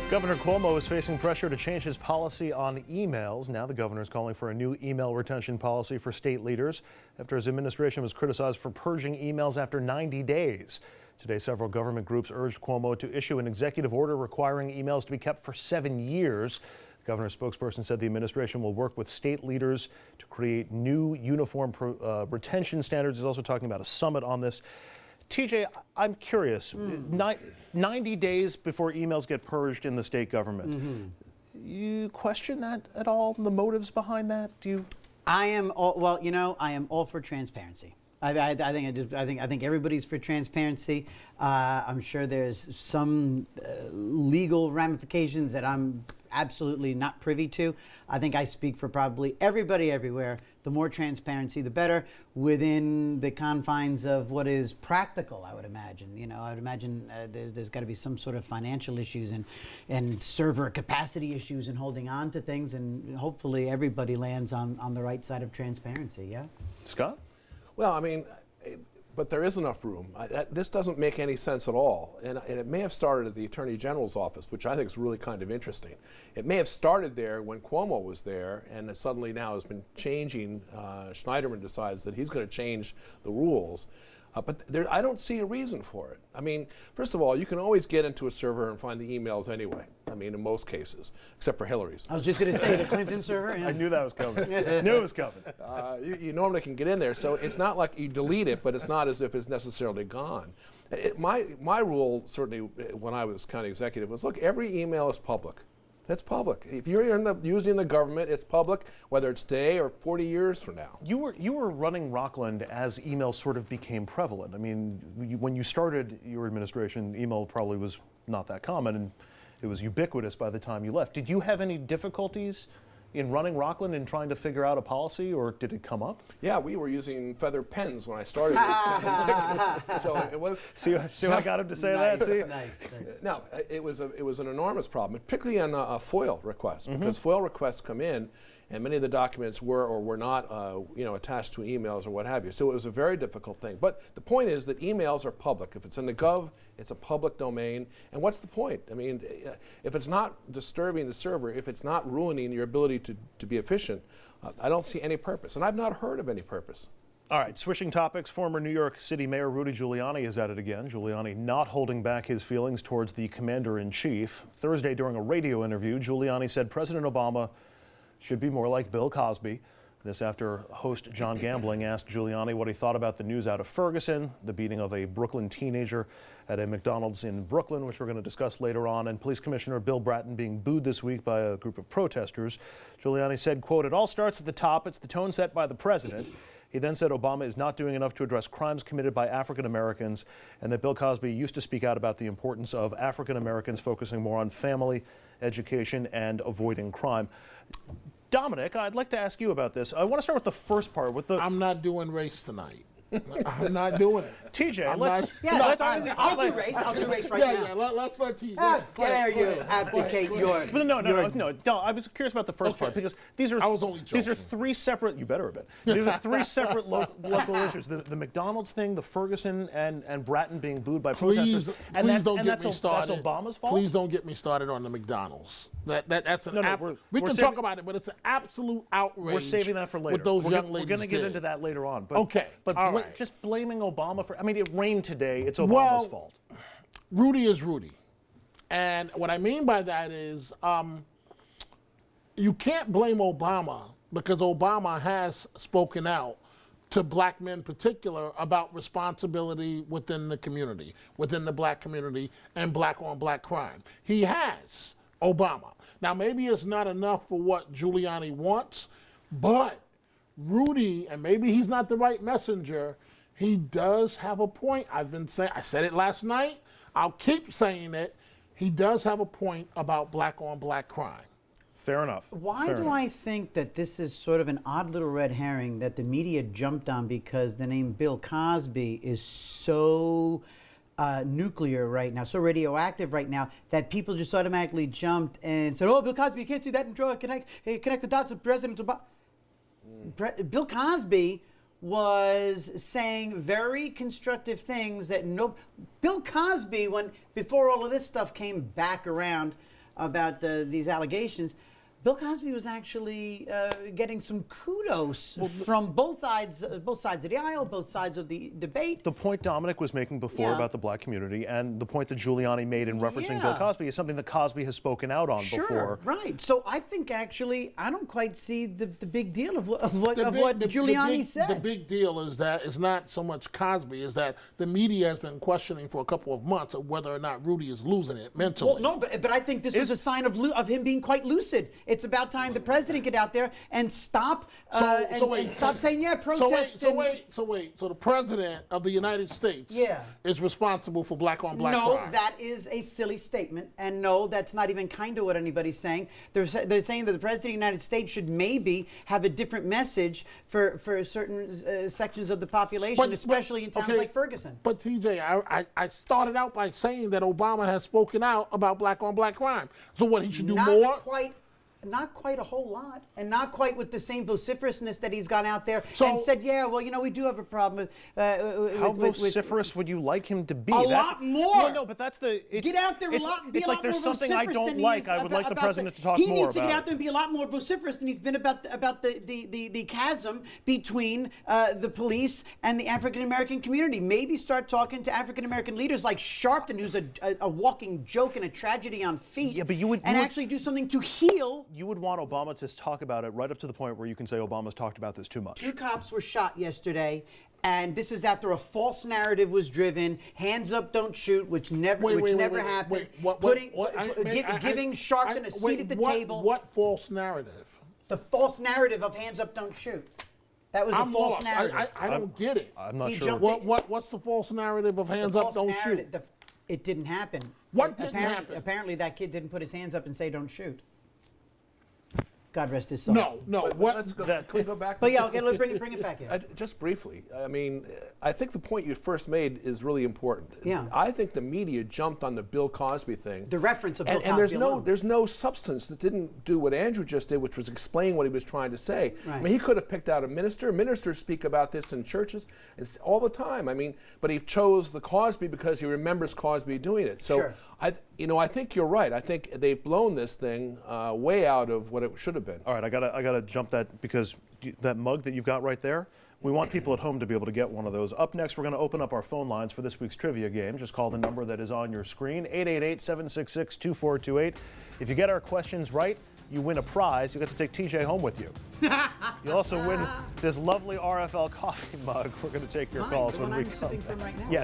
Governor Cuomo is facing pressure to change his policy on emails. Now the governor is calling for a new email retention policy for state leaders after his administration was criticized for purging emails after 90 days. Today, several government groups urged Cuomo to issue an executive order requiring emails to be kept for 7 years. The governor's spokesperson said the administration will work with state leaders to create new uniform retention standards. He's also talking about a summit on this. TJ, I'm curious, 90 days before emails get purged in the state government. You question that at all, the motives behind that? Do you? I am all for transparency. I think everybody's for transparency. I'm sure there's some legal ramifications that I'm absolutely not privy to. I think I speak for probably everybody everywhere. The more transparency, the better, within the confines of what is practical, I would imagine. You know, I would imagine there's got to be some sort of financial issues and server capacity issues in holding on to things, and hopefully everybody lands on the right side of transparency, yeah? Scott? Well, I mean, but there is enough room. This doesn't make any sense at all. And it may have started at the Attorney General's office, which I think is really kind of interesting. It may have started there when Cuomo was there, and it suddenly now has been changing. Schneiderman decides that he's going to change the rules. But I don't see a reason for it. I mean, first of all, you can always get into a server and find the emails anyway. I mean, in most cases, except for Hillary's. I was just going to say the Clinton server. Yeah. I knew that was coming. Knew it was coming. You normally can get in there, so it's not like you delete it, but it's not as if it's necessarily gone. My rule, certainly when I was county executive, was, look, every email is public. That's public. If you're using the government, it's public, whether it's today or 40 years from now. You were running Rockland as email sort of became prevalent. I mean, when you started your administration, email probably was not that common, and it was ubiquitous by the time you left. Did you have any difficulties in running Rockland and trying to figure out a policy, or did it come up? Yeah, we were using feather pens when I started. So it was. See how I got him to say that? See? Nice. No, it was an enormous problem, particularly on FOIL requests, because FOIL requests come in, and many of the documents were or were not, attached to emails or what have you. So it was a very difficult thing. But the point is that emails are public. If it's in the Gov, it's a public domain. And what's the point? I mean, if it's not disturbing the server, if it's not ruining your ability to be efficient, I don't see any purpose. And I've not heard of any purpose. All right, switching topics, former New York City Mayor Rudy Giuliani is at it again. Giuliani not holding back his feelings towards the commander-in-chief. Thursday, during a radio interview, Giuliani said President Obama should be more like Bill Cosby. This after host John Gambling asked Giuliani what he thought about the news out of Ferguson, the beating of a Brooklyn teenager at a McDonald's in Brooklyn, which we're going to discuss later on, and Police Commissioner Bill Bratton being booed this week by a group of protesters. Giuliani said, quote, "It all starts at the top. It's the tone set by the president." He then said Obama is not doing enough to address crimes committed by African Americans, and that Bill Cosby used to speak out about the importance of African Americans focusing more on family, education, and avoiding crime. Dominic, I'd like to ask you about this. I want to start with the first part. I'm not doing race tonight. I'm not doing it. TJ, I'll do race. I'll do race right now. Yeah, let's let TJ. How dare you abdicate your... No, I was curious about the first part, because these are... I was only joking. These are three separate... You better have been. These are three separate local issues. The McDonald's thing, the Ferguson, and Bratton being booed by protesters. Please don't get me started. That's Obama's fault? Please don't get me started on the McDonald's. That's an we can talk about it, but it's an absolute outrage. We're saving that for later. What those young ladies We're going to get into that later on. But, okay. But just blaming Obama for... I mean, it rained today. It's Obama's fault. Rudy is Rudy. And what I mean by that is you can't blame Obama, because Obama has spoken out to black men in particular about responsibility within the community, within the black community, and black-on-black crime. He has, Obama. Now, maybe it's not enough for what Giuliani wants, but Rudy, and maybe he's not the right messenger, he does have a point. I said it last night. I'll keep saying it. He does have a point about black-on-black crime. Fair enough. Why do I think that this is sort of an odd little red herring that the media jumped on because the name Bill Cosby is so nuclear right now, so radioactive right now, that people just automatically jumped and said, oh, Bill Cosby, you can't see that and draw connect the dots of President Obama. Bill Cosby was saying very constructive things that Bill Cosby, before all of this stuff came back around, about these allegations, Bill Cosby was actually getting some kudos from both sides of the aisle, both sides of the debate. The point Dominic was making before about the black community and the point that Giuliani made in referencing Bill Cosby is something that Cosby has spoken out on before. Right. So I think actually I don't quite see the big deal of what Giuliani said. The big deal is that it's not so much Cosby, is that the media has been questioning for a couple of months of whether or not Rudy is losing it mentally. Well, no, but I think this was a sign of him being quite lucid. It's about time the president get out there and stop stop saying protest. So the president of the United States is responsible for black on black crime. No, that is a silly statement, and no, that's not even kind of what anybody's saying. They're saying that the president of the United States should maybe have a different message for certain sections of the population, especially in towns like Ferguson. But TJ, I started out by saying that Obama has spoken out about black on black crime. So what, he should do more? Not quite a whole lot, and not quite with the same vociferousness that he's gone out there and said, we do have a problem with... How vociferous would you like him to be? A lot more. No, but that's the... Get out there, be a lot more vociferous. There's something I don't like. I would like the president to talk more about it. He needs to get out there and be a lot more vociferous than he's been about the chasm between the police and the African-American community. Maybe start talking to African-American leaders like Sharpton, who's a walking joke and a tragedy on feet, actually do something to heal. You would want Obama to talk about it right up to the point where you can say Obama's talked about this too much. 2 cops were shot yesterday, and this is after a false narrative was driven. Hands up, don't shoot, which never happened. Giving Sharpton a seat at the table. What false narrative? The false narrative of hands up, don't shoot. That was a false narrative. I don't get it. I'm not sure. What's the false narrative of hands up, don't shoot? It didn't happen. What didn't happen? Apparently, that kid didn't put his hands up and say, "Don't shoot." God rest his soul. No. Let's go. Can we go back? But bring it back here. Just briefly. I mean, I think the point you first made is really important. Yeah. I think the media jumped on the Bill Cosby thing. The reference of Bill Cosby. And there's no substance that didn't do what Andrew just did, which was explain what he was trying to say. Right. I mean, he could have picked out a minister. Ministers speak about this in churches all the time. I mean, but he chose the Cosby because he remembers Cosby doing it. So sure. I think you're right. I think they've blown this thing way out of what it should have been. All right, I gotta jump that because that mug that you've got right there, we want people at home to be able to get one of those. Up next, we're going to open up our phone lines for this week's trivia game. Just call the number that is on your screen, 888-766-2428. If you get our questions right, you win a prize. You get to take TJ home with you. You'll also win this lovely RFL coffee mug. We're going to take your calls when we come back. Right now. Yeah.